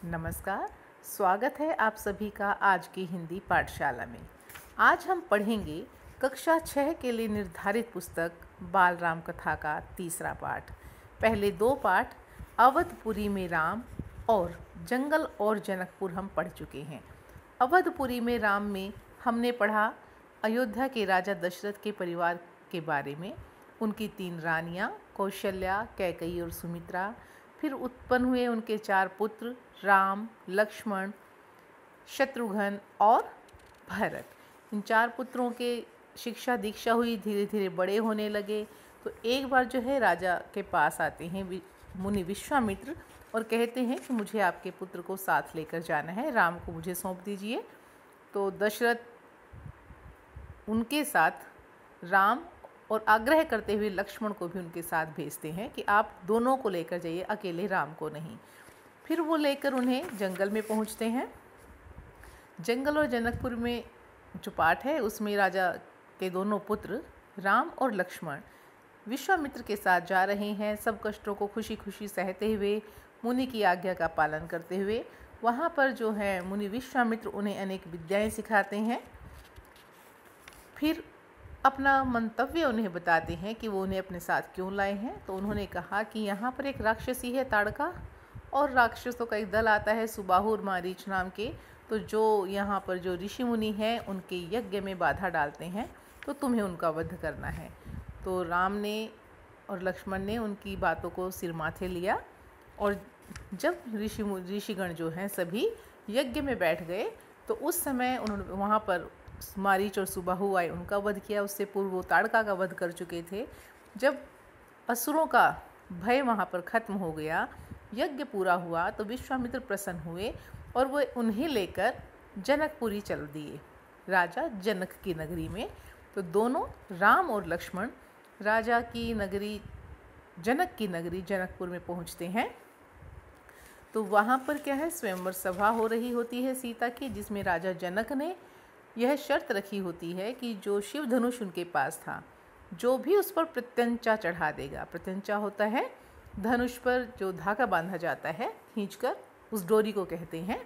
नमस्कार। स्वागत है आप सभी का आज की हिंदी पाठशाला में। आज हम पढ़ेंगे कक्षा 6 के लिए निर्धारित पुस्तक बाल राम कथा का तीसरा पाठ। पहले दो पाठ अवधपुरी में राम और जंगल और जनकपुर हम पढ़ चुके हैं। अवधपुरी में राम में हमने पढ़ा अयोध्या के राजा दशरथ के परिवार के बारे में, उनकी 3 रानियाँ कौशल्या, कैकेयी और सुमित्रा, फिर उत्पन्न हुए उनके 4 पुत्र राम, लक्ष्मण, शत्रुघ्न और भरत। इन 4 पुत्रों के शिक्षा दीक्षा हुई, धीरे धीरे बड़े होने लगे। तो एक बार जो है राजा के पास आते हैं मुनि विश्वामित्र और कहते हैं कि मुझे आपके पुत्र को साथ लेकर जाना है, राम को मुझे सौंप दीजिए। तो दशरथ उनके साथ राम और आग्रह करते हुए लक्ष्मण को भी उनके साथ भेजते हैं कि आप दोनों को लेकर जाइए, अकेले राम को नहीं। फिर वो लेकर उन्हें जंगल में पहुंचते हैं। जंगल और जनकपुर में जो पाठ है उसमें राजा के दोनों पुत्र राम और लक्ष्मण विश्वामित्र के साथ जा रहे हैं, सब कष्टों को खुशी खुशी सहते हुए, मुनि की आज्ञा का पालन करते हुए। वहाँ पर जो है मुनि विश्वामित्र उन्हें अनेक विद्याएं सिखाते हैं। फिर अपना मंतव्य उन्हें बताते हैं कि वो उन्हें अपने साथ क्यों लाए हैं। तो उन्होंने कहा कि यहाँ पर एक राक्षसी है ताड़का, और राक्षसों का एक दल आता है सुबाहु और मारीच नाम के, तो जो यहाँ पर जो ऋषि मुनि हैं उनके यज्ञ में बाधा डालते हैं, तो तुम्हें उनका वध करना है। तो राम ने और लक्ष्मण ने उनकी बातों को सिर माथे लिया, और जब ऋषिगण जो हैं सभी यज्ञ में बैठ गए, तो उस समय उन्होंने वहाँ पर मारीच और सुबाहु आए, उनका वध किया। उससे पूर्व वो ताड़का का वध कर चुके थे। जब असुरों का भय वहाँ पर खत्म हो गया, यज्ञ पूरा हुआ, तो विश्वामित्र प्रसन्न हुए और वो उन्हें लेकर जनकपुरी चल दिए, राजा जनक की नगरी में। तो दोनों राम और लक्ष्मण राजा की नगरी जनक की नगरी जनकपुर में पहुँचते हैं। तो वहाँ पर क्या है, स्वयंवर सभा हो रही होती है सीता की, जिसमें राजा जनक ने यह शर्त रखी होती है कि जो शिव धनुष उनके पास था, जो भी उस पर प्रत्यंचा चढ़ा देगा, प्रत्यंचा होता है धनुष पर जो धागा बांधा जाता है खींचकर, उस डोरी को कहते हैं।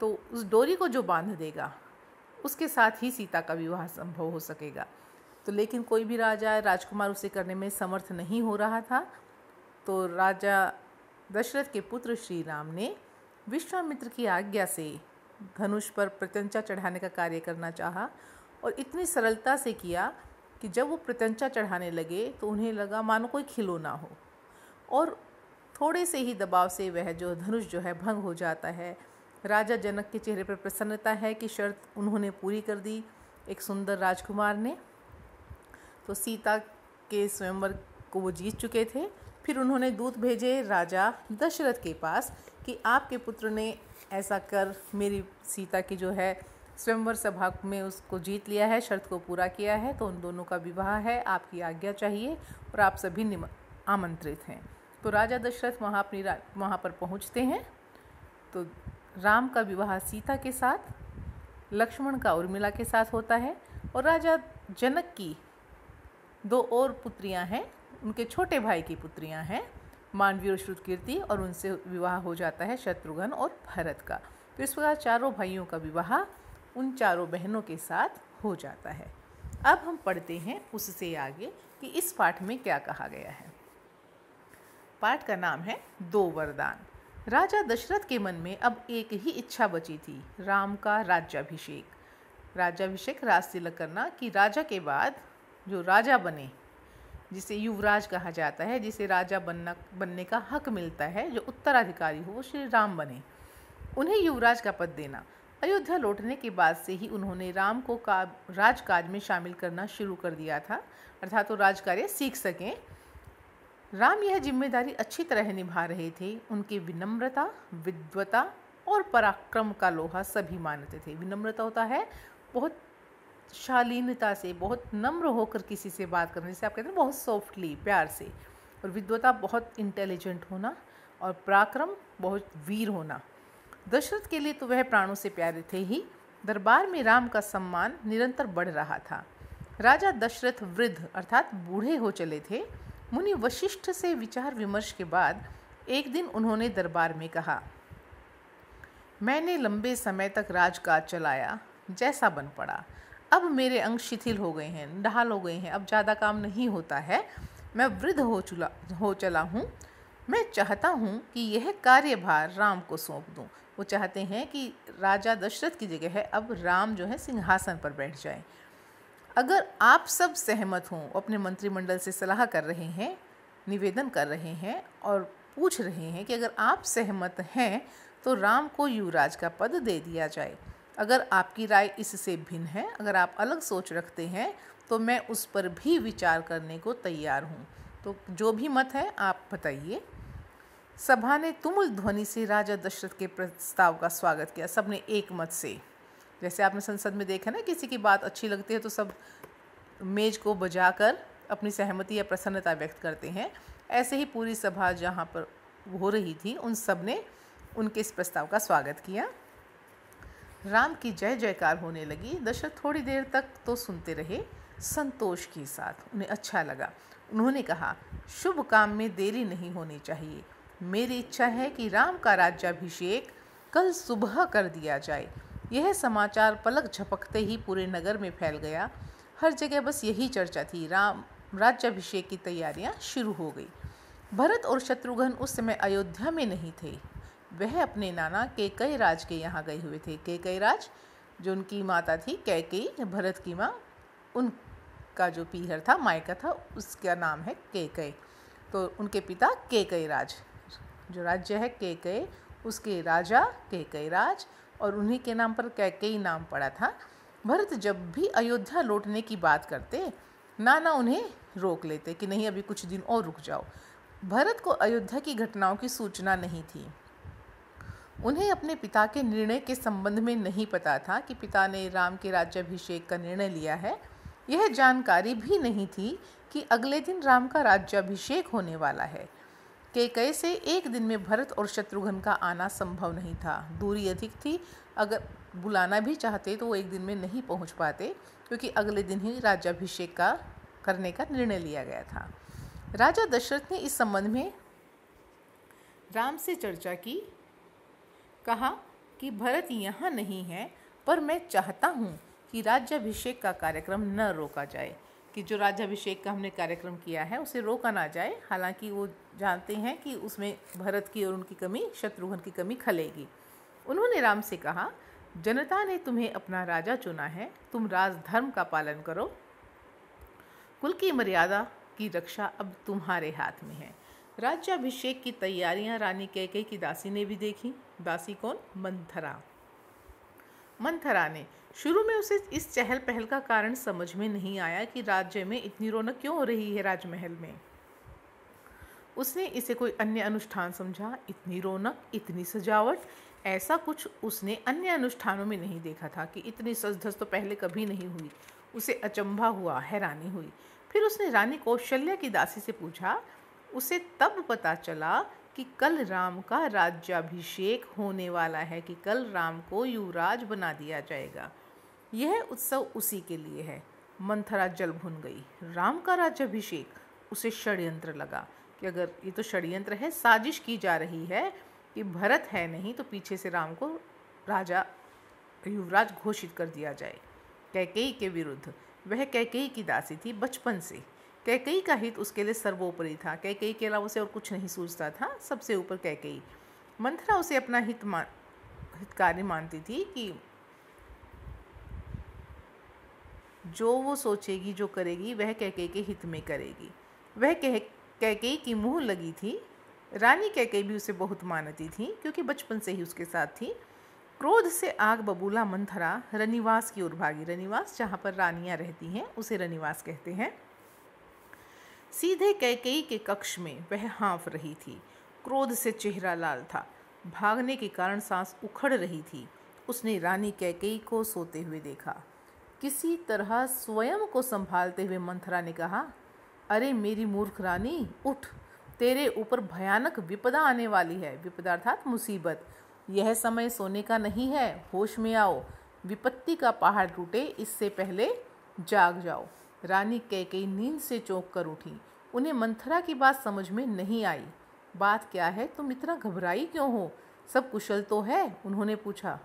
तो उस डोरी को जो बांध देगा उसके साथ ही सीता का विवाह संभव हो सकेगा। तो लेकिन कोई भी राजा राजकुमार उसे करने में समर्थ नहीं हो रहा था। तो राजा दशरथ के पुत्र श्री राम ने विश्वामित्र की आज्ञा से धनुष पर प्रत्यंचा चढ़ाने का कार्य करना चाहा, और इतनी सरलता से किया कि जब वो प्रत्यंचा चढ़ाने लगे तो उन्हें लगा मानो कोई खिलौना हो, और थोड़े से ही दबाव से वह जो धनुष जो है भंग हो जाता है। राजा जनक के चेहरे पर प्रसन्नता है कि शर्त उन्होंने पूरी कर दी एक सुंदर राजकुमार ने। तो सीता के स्वयंवर को वो जीत चुके थे। फिर उन्होंने दूत भेजे राजा दशरथ के पास कि आपके पुत्र ने ऐसा कर मेरी सीता की जो है स्वयंवर सभा में उसको जीत लिया है, शर्त को पूरा किया है, तो उन दोनों का विवाह है, आपकी आज्ञा चाहिए और आप सभी आमंत्रित हैं। तो राजा दशरथ वहाँ पर पहुँचते हैं। तो राम का विवाह सीता के साथ, लक्ष्मण का उर्मिला के साथ होता है, और राजा जनक की 2 और पुत्रियाँ हैं, उनके छोटे भाई की पुत्रियाँ हैं मांडवी और श्रुतकीर्ति, और उनसे विवाह हो जाता है शत्रुघ्न और भरत का। तो इस प्रकार चारों भाइयों का विवाह उन चारों बहनों के साथ हो जाता है। अब हम पढ़ते हैं उससे आगे कि इस पाठ में क्या कहा गया है। पाठ का नाम है 2 वरदान। राजा दशरथ के मन में अब एक ही इच्छा बची थी, राम का राज्याभिषेक। राज्याभिषेक राज तिलक करना, कि राजा के बाद जो राजा बने, जिसे युवराज कहा जाता है, जिसे राजा बनने का हक मिलता है, जो उत्तराधिकारी हो, वो श्री राम बने, उन्हें युवराज का पद देना। अयोध्या लौटने के बाद से ही उन्होंने राम को राजकाज में शामिल करना शुरू कर दिया था, अर्थात वो राजकार्य सीख सकें। राम यह जिम्मेदारी अच्छी तरह निभा रहे थे। उनकी विनम्रता, विद्वता और पराक्रम का लोहा सभी मानते थे। विनम्रता होता है बहुत शालीनता से, बहुत नम्र होकर किसी से बात करना, जैसे आप कहते हैं बहुत सॉफ्टली, प्यार से। और विद्वता बहुत इंटेलिजेंट होना, और पराक्रम बहुत वीर होना। दशरथ के लिए तो वह प्राणों से प्यारे थे ही। दरबार में राम का सम्मान निरंतर बढ़ रहा था। राजा दशरथ वृद्ध अर्थात बूढ़े हो चले थे। मुनि वशिष्ठ से विचार विमर्श के बाद एक दिन उन्होंने दरबार में कहा, मैंने लंबे समय तक राजकाज चलाया, जैसा बन पड़ा। अब मेरे अंग शिथिल हो गए हैं, ढाल हो गए हैं, अब ज़्यादा काम नहीं होता है। मैं वृद्ध हो चला हूँ। मैं चाहता हूँ कि यह कार्यभार राम को सौंप दूँ। वो चाहते हैं कि राजा दशरथ की जगह है अब राम जो है सिंहासन पर बैठ जाए। अगर आप सब सहमत हों, अपने मंत्रिमंडल से सलाह कर रहे हैं, निवेदन कर रहे हैं और पूछ रहे हैं कि अगर आप सहमत हैं तो राम को युवराज का पद दे दिया जाए। अगर आपकी राय इससे भिन्न है, अगर आप अलग सोच रखते हैं, तो मैं उस पर भी विचार करने को तैयार हूँ। तो जो भी मत है आप बताइए। सभा ने तुमुल ध्वनि से राजा दशरथ के प्रस्ताव का स्वागत किया, सबने एक मत से। जैसे आपने संसद में देखा ना, किसी की बात अच्छी लगती है तो सब मेज को बजाकर अपनी सहमति या प्रसन्नता व्यक्त करते हैं। ऐसे ही पूरी सभा जहाँ पर हो रही थी, उन सब ने उनके इस प्रस्ताव का स्वागत किया। राम की जय जयकार होने लगी। दशरथ थोड़ी देर तक तो सुनते रहे, संतोष के साथ। उन्हें अच्छा लगा। उन्होंने कहा, शुभ काम में देरी नहीं होनी चाहिए। मेरी इच्छा है कि राम का राज्याभिषेक कल सुबह कर दिया जाए। यह समाचार पलक झपकते ही पूरे नगर में फैल गया। हर जगह बस यही चर्चा थी। राम राज्याभिषेक की तैयारियां शुरू हो गई। भरत और शत्रुघ्न उस समय अयोध्या में नहीं थे। वह अपने नाना कैकेयी राज के यहाँ गए हुए थे। कैकेयी राज जो उनकी माता थी कैकेयी, भरत की माँ, उनका जो पीहर था, मायका था, उसका नाम है कैकेयी। तो उनके पिता कैकेयी राज, जो राज्य है कैकेयी, उसके राजा कैकेयी राज, और उन्हीं के नाम पर कैकेयी नाम पड़ा था। भरत जब भी अयोध्या लौटने की बात करते, नाना उन्हें रोक लेते कि नहीं, अभी कुछ दिन और रुक जाओ। भरत को अयोध्या की घटनाओं की सूचना नहीं थी। उन्हें अपने पिता के निर्णय के संबंध में नहीं पता था कि पिता ने राम के राज्याभिषेक का निर्णय लिया है। यह जानकारी भी नहीं थी कि अगले दिन राम का राज्याभिषेक होने वाला है। कैकेयी से एक दिन में भरत और शत्रुघ्न का आना संभव नहीं था। दूरी अधिक थी। अगर बुलाना भी चाहते तो वो एक दिन में नहीं पहुंच पाते, क्योंकि अगले दिन ही राज्याभिषेक का करने का निर्णय लिया गया था। राजा दशरथ ने इस संबंध में राम से चर्चा की। कहा कि भरत यहाँ नहीं है, पर मैं चाहता हूँ कि राज्याभिषेक का कार्यक्रम न रोका जाए, कि जो राज्याभिषेक का हमने कार्यक्रम किया है उसे रोका ना जाए। हालांकि वो जानते हैं कि उसमें भरत की और उनकी कमी, शत्रुघ्न की कमी खलेगी। उन्होंने राम से कहा, जनता ने तुम्हें अपना राजा चुना है, तुम राजधर्म का पालन करो। कुल की मर्यादा की रक्षा अब तुम्हारे हाथ में है। राज्याभिषेक की तैयारियां रानी कैकेयी की दासी ने भी देखी। दासी कौन? मंथरा। मंथरा ने शुरू में उसे इस चहल पहल का कारण समझ में नहीं आया कि राज्य में इतनी रौनक क्यों हो रही है। राजमहल में उसने इसे कोई अन्य अनुष्ठान समझा। इतनी रौनक, इतनी सजावट, ऐसा कुछ उसने अन्य अनुष्ठानों में नहीं देखा था कि इतनी सज धज तो पहले कभी नहीं हुई। उसे अचंभा हुआ, हैरानी हुई। फिर उसने रानी कौशल्या की दासी से पूछा। उसे तब पता चला कि कल राम का राज्याभिषेक होने वाला है, कि कल राम को युवराज बना दिया जाएगा। यह उत्सव उसी के लिए है। मंथरा जल भुन गई। राम का राज्याभिषेक, उसे षड्यंत्र लगा कि अगर ये तो षड्यंत्र है, साजिश की जा रही है कि भरत है नहीं तो पीछे से राम को राजा युवराज घोषित कर दिया जाए कैकेयी के विरुद्ध। वह कैकेयी की दासी थी बचपन से। कैकेयी का हित उसके लिए सर्वोपरि था। कैकेयी के अलावा उसे और कुछ नहीं सूझता था, सबसे ऊपर कैकेयी। मंथरा उसे अपना हितकारी मानती थी कि जो वो सोचेगी, जो करेगी, वह कैकेयी के हित में करेगी। वह कैकेयी की मुँह लगी थी। रानी कैकेयी भी उसे बहुत मानती थी, क्योंकि बचपन से ही उसके साथ थी। क्रोध से आग बबूला मंथरा रनिवास की ओर भागी। रनिवास जहाँ पर रानियाँ रहती हैं उसे रनिवास कहते हैं। सीधे कैकेयी के कक्ष में वह हाँफ रही थी। क्रोध से चेहरा लाल था। भागने के कारण सांस उखड़ रही थी। उसने रानी कैकेयी को सोते हुए देखा। किसी तरह स्वयं को संभालते हुए मंथरा ने कहा, अरे मेरी मूर्ख रानी, उठ, तेरे ऊपर भयानक विपदा आने वाली है। विपदा अर्थात मुसीबत। यह समय सोने का नहीं है, होश में आओ। विपत्ति का पहाड़ टूटे इससे पहले जाग जाओ। रानी कैकेयी नींद से चौंक कर उठी। उन्हें मंथरा की बात समझ में नहीं आई। बात क्या है? तुम इतना घबराई क्यों हो? सब कुशल तो है? उन्होंने पूछा।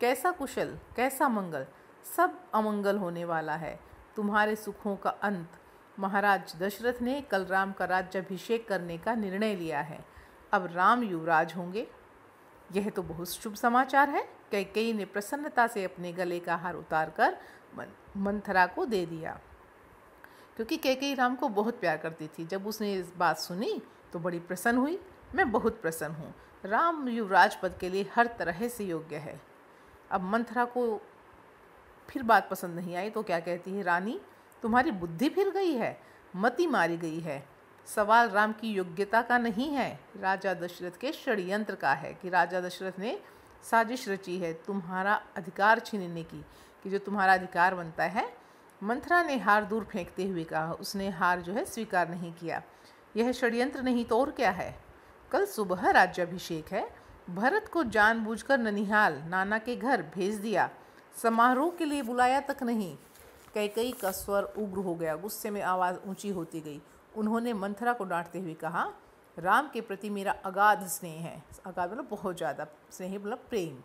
कैसा कुशल, कैसा मंगल? सब अमंगल होने वाला है। तुम्हारे सुखों का अंत। महाराज दशरथ ने कल राम का राज्याभिषेक करने का निर्णय लिया है। अब राम युवराज होंगे। यह तो बहुत शुभ समाचार है। कैकेयी ने प्रसन्नता से अपने गले का हार उतारकर मंथरा को दे दिया, क्योंकि कैकेयी राम को बहुत प्यार करती थी। जब उसने इस बात सुनी तो बड़ी प्रसन्न हुई। मैं बहुत प्रसन्न हूँ। राम युवराज पद के लिए हर तरह से योग्य है। अब मंथरा को फिर बात पसंद नहीं आई तो क्या कहती है, रानी तुम्हारी बुद्धि फिर गई है, मति मारी गई है। सवाल राम की योग्यता का नहीं है, राजा दशरथ के षड्यंत्र का है कि राजा दशरथ ने साजिश रची है तुम्हारा अधिकार छीनने की, कि जो तुम्हारा अधिकार बनता है। मंथरा ने हार दूर फेंकते हुए कहा। उसने हार जो है स्वीकार नहीं किया। यह षड्यंत्र नहीं तो और क्या है? कल सुबह राज्याभिषेक है। भरत को जानबूझकर ननिहाल नाना के घर भेज दिया, समारोह के लिए बुलाया तक नहीं। कैकेयी का स्वर उग्र हो गया, गुस्से में आवाज़ ऊंची होती गई। उन्होंने मंथरा को डांटते हुए कहा, राम के प्रति मेरा अगाध स्नेह है। अगाध मतलब बहुत ज़्यादा, स्नेह मतलब प्रेम।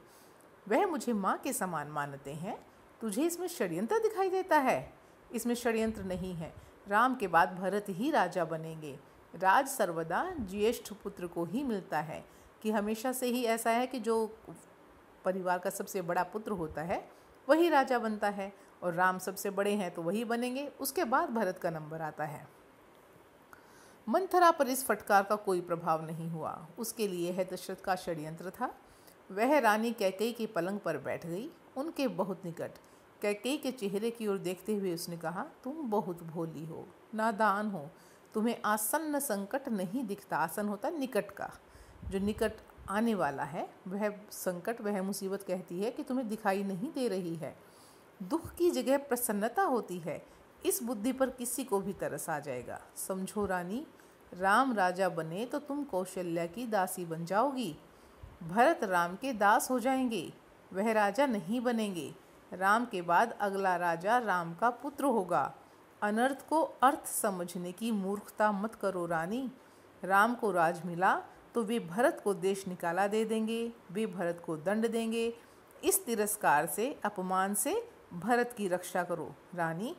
वह मुझे माँ के समान मानते हैं। तुझे इसमें षड्यंत्र दिखाई देता है? इसमें षड्यंत्र नहीं है। राम के बाद भरत ही राजा बनेंगे। राज सर्वदा ज्येष्ठ पुत्र को ही मिलता है, कि हमेशा से ही ऐसा है कि जो परिवार का सबसे बड़ा पुत्र होता है वही राजा बनता है, और राम सबसे बड़े हैं तो वही बनेंगे। उसके बाद भरत का नंबर आता है। मंथरा पर इस फटकार का कोई प्रभाव नहीं हुआ। उसके लिए यह दशरथ का षड्यंत्र था। वह रानी कैकेयी के पलंग पर बैठ गई, उनके बहुत निकट। कैकेयी के चेहरे की ओर देखते हुए उसने कहा, तुम बहुत भोली हो, नादान हो। तुम्हें आसन्न संकट नहीं दिखता। आसन होता निकट का, जो निकट आने वाला है वह संकट, वह मुसीबत कहती है कि तुम्हें दिखाई नहीं दे रही है। दुख की जगह प्रसन्नता होती है। इस बुद्धि पर किसी को भी तरस आ जाएगा। समझो रानी, राम राजा बने तो तुम कौशल्या की दासी बन जाओगी। भरत राम के दास हो जाएंगे, वह राजा नहीं बनेंगे। राम के बाद अगला राजा राम का पुत्र होगा। अनर्थ को अर्थ समझने की मूर्खता मत करो रानी। राम को राज मिला तो वे भरत को देश निकाला दे देंगे, वे भरत को दंड देंगे। इस तिरस्कार से, अपमान से भरत की रक्षा करो रानी।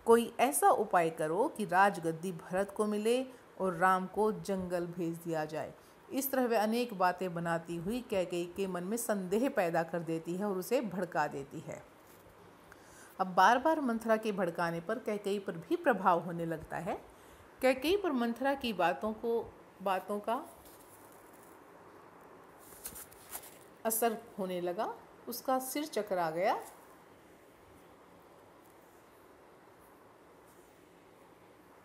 कोई ऐसा उपाय करो कि राजगद्दी भरत को मिले और राम को जंगल भेज दिया जाए। इस तरह वह अनेक बातें बनाती हुई कैकेयी के मन में संदेह पैदा कर देती है और उसे भड़का देती है। अब बार बार मंथरा के भड़काने पर कैकेयी पर भी प्रभाव होने लगता है। कैकेयी पर मंथरा की बातों का असर होने लगा। उसका सिर चकरा गया।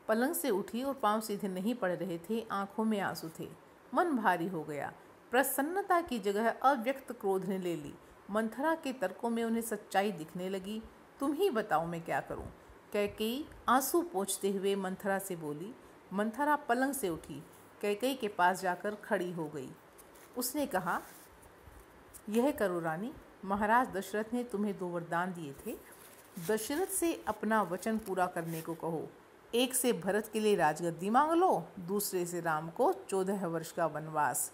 पलंग से उठी और पांव सीधे नहीं पड़ रहे थे, आंखों में आंसू थे, मन भारी हो गया। प्रसन्नता की जगह अव्यक्त क्रोध ने ले ली। मंथरा के तर्कों में उन्हें सच्चाई दिखने लगी। तुम ही बताओ मैं क्या करूं? कैकेयी आंसू पोंछते हुए मंथरा से बोली। मंथरा पलंग से उठी, कैकेयी के पास जाकर खड़ी हो गई। उसने कहा, यह करो रानी, महाराज दशरथ ने तुम्हें 2 वरदान दिए थे। दशरथ से अपना वचन पूरा करने को कहो। एक से भरत के लिए राजगद्दी मांग लो, दूसरे से राम को 14 वर्ष का वनवास।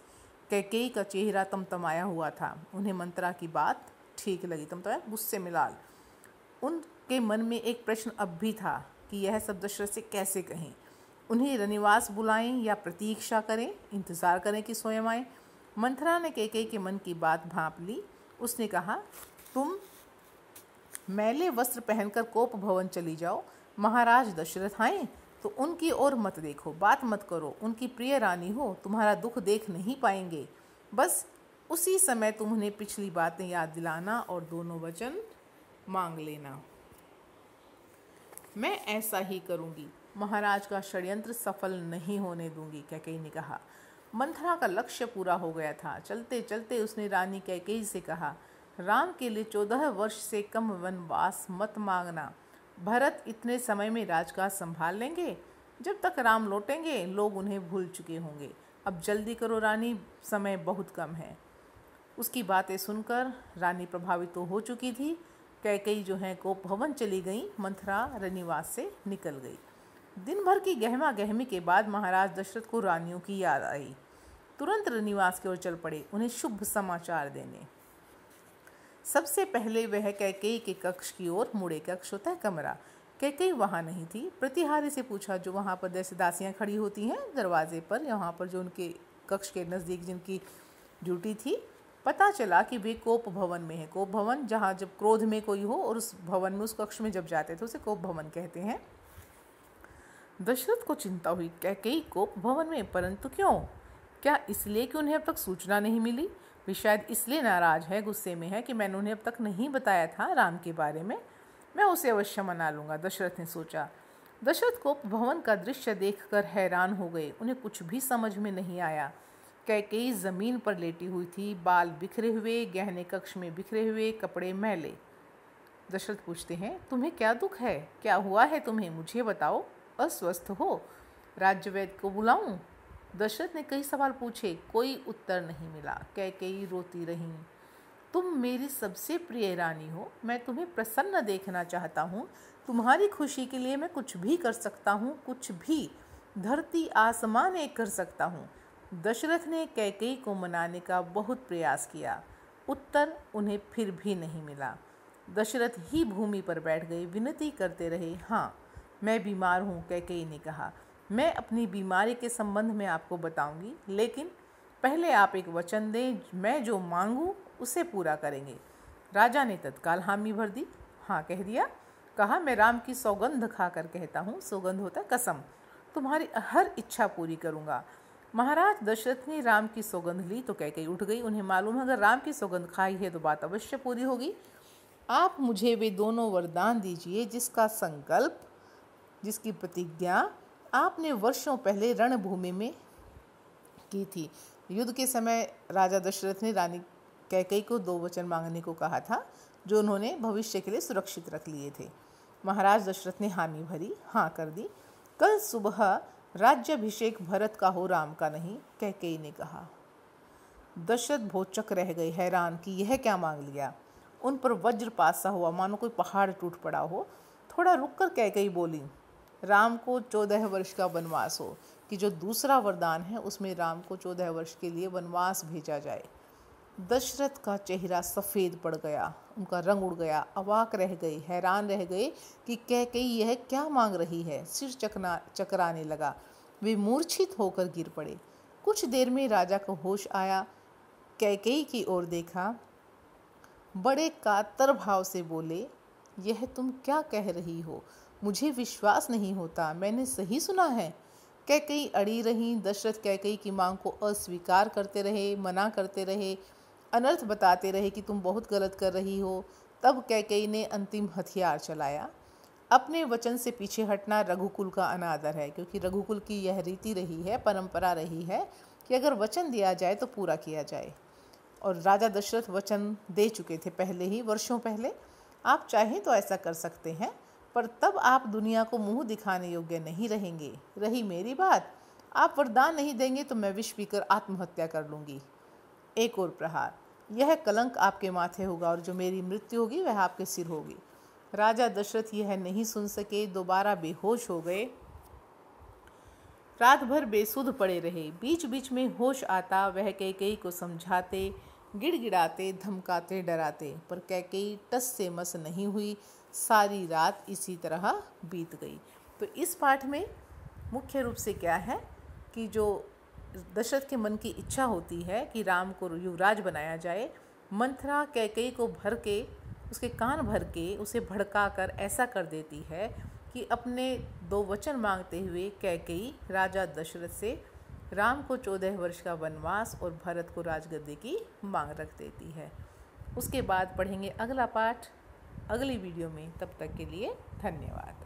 कैकेयी का चेहरा तमतमाया हुआ था। उन्हें मंथरा की बात ठीक लगी। तमतमाया, गुस्से में लाल। उनके मन में एक प्रश्न अब भी था कि यह सब दशरथ से कैसे कहें। उन्हें रनिवास बुलाएं या प्रतीक्षा करें, इंतज़ार करें कि स्वयं आए। मंथरा ने कैकेयी के मन की बात भांप ली। उसने कहा, तुम मैले वस्त्र पहनकर कोप भवन चली जाओ। महाराज दशरथ आए तो उनकी ओर मत देखो, बात मत करो। उनकी प्रिय रानी हो, तुम्हारा दुख देख नहीं पाएंगे। बस उसी समय तुम उन्हें पिछली बातें याद दिलाना और दोनों वचन मांग लेना। मैं ऐसा ही करूंगी। महाराज का षड्यंत्र सफल नहीं होने दूंगी, कैकेयी ने कहा। मंथरा का लक्ष्य पूरा हो गया था। चलते चलते उसने रानी कैकेयी से कहा, राम के लिए 14 वर्ष से कम वनवास मत मांगना। भरत इतने समय में राजकाज संभाल लेंगे। जब तक राम लौटेंगे लोग उन्हें भूल चुके होंगे। अब जल्दी करो रानी, समय बहुत कम है। उसकी बातें सुनकर रानी प्रभावित तो हो चुकी थी। कैकेयी जो है कोप भवन चली गई, मंथरा रनिवास से निकल गई। दिन भर की गहमा गहमी के बाद महाराज दशरथ को रानियों की याद आई। तुरंत निवास की ओर चल पड़े उन्हें शुभ समाचार देने। सबसे पहले वह कैकेयी के कक्ष की ओर मुड़े। कक्ष होता है कमरा। कैकेयी वहाँ नहीं थी। प्रतिहारी से पूछा, जो वहाँ पर जैसे दासियाँ खड़ी होती हैं दरवाजे पर, यहाँ पर जो उनके कक्ष के नज़दीक जिनकी ड्यूटी थी, पता चला कि वे कोप भवन में है। कोप भवन जहाँ जब क्रोध में कोई हो और उस भवन में, उस कक्ष में जब जाते थे उसे कोप भवन कहते हैं। दशरथ को चिंता हुई, कैकेयी कोप भवन में, परंतु क्यों? क्या इसलिए कि उन्हें अब तक सूचना नहीं मिली? वे शायद इसलिए नाराज है, गुस्से में है कि मैंने उन्हें अब तक नहीं बताया था राम के बारे में। मैं उसे अवश्य मना लूँगा, दशरथ ने सोचा। दशरथ कोप भवन का दृश्य देखकर हैरान हो गए। उन्हें कुछ भी समझ में नहीं आया। कैकेयी ज़मीन पर लेटी हुई थी, बाल बिखरे हुए, गहने कक्ष में बिखरे हुए, कपड़े मैले। दशरथ पूछते हैं, तुम्हें क्या दुख है? क्या हुआ है तुम्हें? मुझे बताओ। अस्वस्थ हो? राज्यवैद्य को बुलाऊं? दशरथ ने कई सवाल पूछे, कोई उत्तर नहीं मिला। कैकेयी रोती रहीं। तुम मेरी सबसे प्रिय रानी हो, मैं तुम्हें प्रसन्न देखना चाहता हूँ। तुम्हारी खुशी के लिए मैं कुछ भी कर सकता हूँ, कुछ भी, धरती आसमान एक कर सकता हूँ। दशरथ ने कैकेयी को मनाने का बहुत प्रयास किया। उत्तर उन्हें फिर भी नहीं मिला। दशरथ ही भूमि पर बैठ गए, विनती करते रहे। हाँ, मैं बीमार हूँ, कैकेयी ने कहा। मैं अपनी बीमारी के संबंध में आपको बताऊंगी, लेकिन पहले आप एक वचन दें, मैं जो मांगूं उसे पूरा करेंगे। राजा ने तत्काल हामी भर दी। हाँ कह दिया। कहा, मैं राम की सौगंध खाकर कहता हूँ, सौगंध होता है कसम, तुम्हारी हर इच्छा पूरी करूँगा। महाराज दशरथ ने राम की सौगंध ली तो कैकेयी उठ गई। उन्हें मालूम है अगर राम की सौगंध खाई है तो बात अवश्य पूरी होगी। आप मुझे वे दोनों वरदान दीजिए जिसका संकल्प, जिसकी प्रतिज्ञा आपने वर्षों पहले रणभूमि में की थी। युद्ध के समय राजा दशरथ ने रानी कैकेयी को 2 वचन मांगने को कहा था, जो उन्होंने भविष्य के लिए सुरक्षित रख लिए थे। महाराज दशरथ ने हामी भरी, हाँ कर दी। कल सुबह राज्याभिषेक भरत का हो, राम का नहीं, कैकेयी ने कहा। दशरथ भौचक रह गए, हैरान कि यह क्या मांग लिया। उन पर वज्रपात सा हुआ, मानो कोई पहाड़ टूट पड़ा हो। थोड़ा रुककर कैकेयी बोली, राम को 14 वर्ष का वनवास हो, कि जो दूसरा वरदान है उसमें राम को 14 वर्ष के लिए वनवास भेजा जाए। दशरथ का चेहरा सफ़ेद पड़ गया, उनका रंग उड़ गया, अवाक रह गए, हैरान रह गए कि कैकेयी यह क्या मांग रही है। सिर चकराने लगा, वे मूर्छित होकर गिर पड़े। कुछ देर में राजा को होश आया, कैकेयी की ओर देखा, बड़े कातर भाव से बोले, यह तुम क्या कह रही हो? मुझे विश्वास नहीं होता, मैंने सही सुना है? कैकेयी अड़ी रही। दशरथ कैकेयी की मांग को अस्वीकार करते रहे, मना करते रहे, अनर्थ बताते रहे कि तुम बहुत गलत कर रही हो। तब कैकेयी ने अंतिम हथियार चलाया। अपने वचन से पीछे हटना रघुकुल का अनादर है, क्योंकि रघुकुल की यह रीति रही है, परंपरा रही है कि अगर वचन दिया जाए तो पूरा किया जाए। और राजा दशरथ वचन दे चुके थे पहले ही, वर्षों पहले। आप चाहें तो ऐसा कर सकते हैं, पर तब आप दुनिया को मुंह दिखाने योग्य नहीं रहेंगे। रही मेरी बात, आप वरदान नहीं देंगे तो मैं विष पीकर आत्महत्या कर लूँगी। एक और प्रहार, यह कलंक आपके माथे होगा और जो मेरी मृत्यु होगी वह आपके सिर होगी। राजा दशरथ यह नहीं सुन सके, दोबारा बेहोश हो गए। रात भर बेसुध पड़े रहे। बीच बीच में होश आता, वह कैकेयी को समझाते, गिड़गिड़ाते, धमकाते, डराते, पर कैकेयी टस से मस नहीं हुई। सारी रात इसी तरह बीत गई। तो इस पाठ में मुख्य रूप से क्या है कि जो दशरथ के मन की इच्छा होती है कि राम को युवराज बनाया जाए, मंथरा कैकेयी को भर के, उसके कान भर के, उसे भड़का कर ऐसा कर देती है कि अपने 2 वचन मांगते हुए कैकेयी राजा दशरथ से राम को 14 वर्ष का वनवास और भरत को राजगद्दी की मांग रख देती है। उसके बाद पढ़ेंगे अगला पाठ अगली वीडियो में। तब तक के लिए धन्यवाद।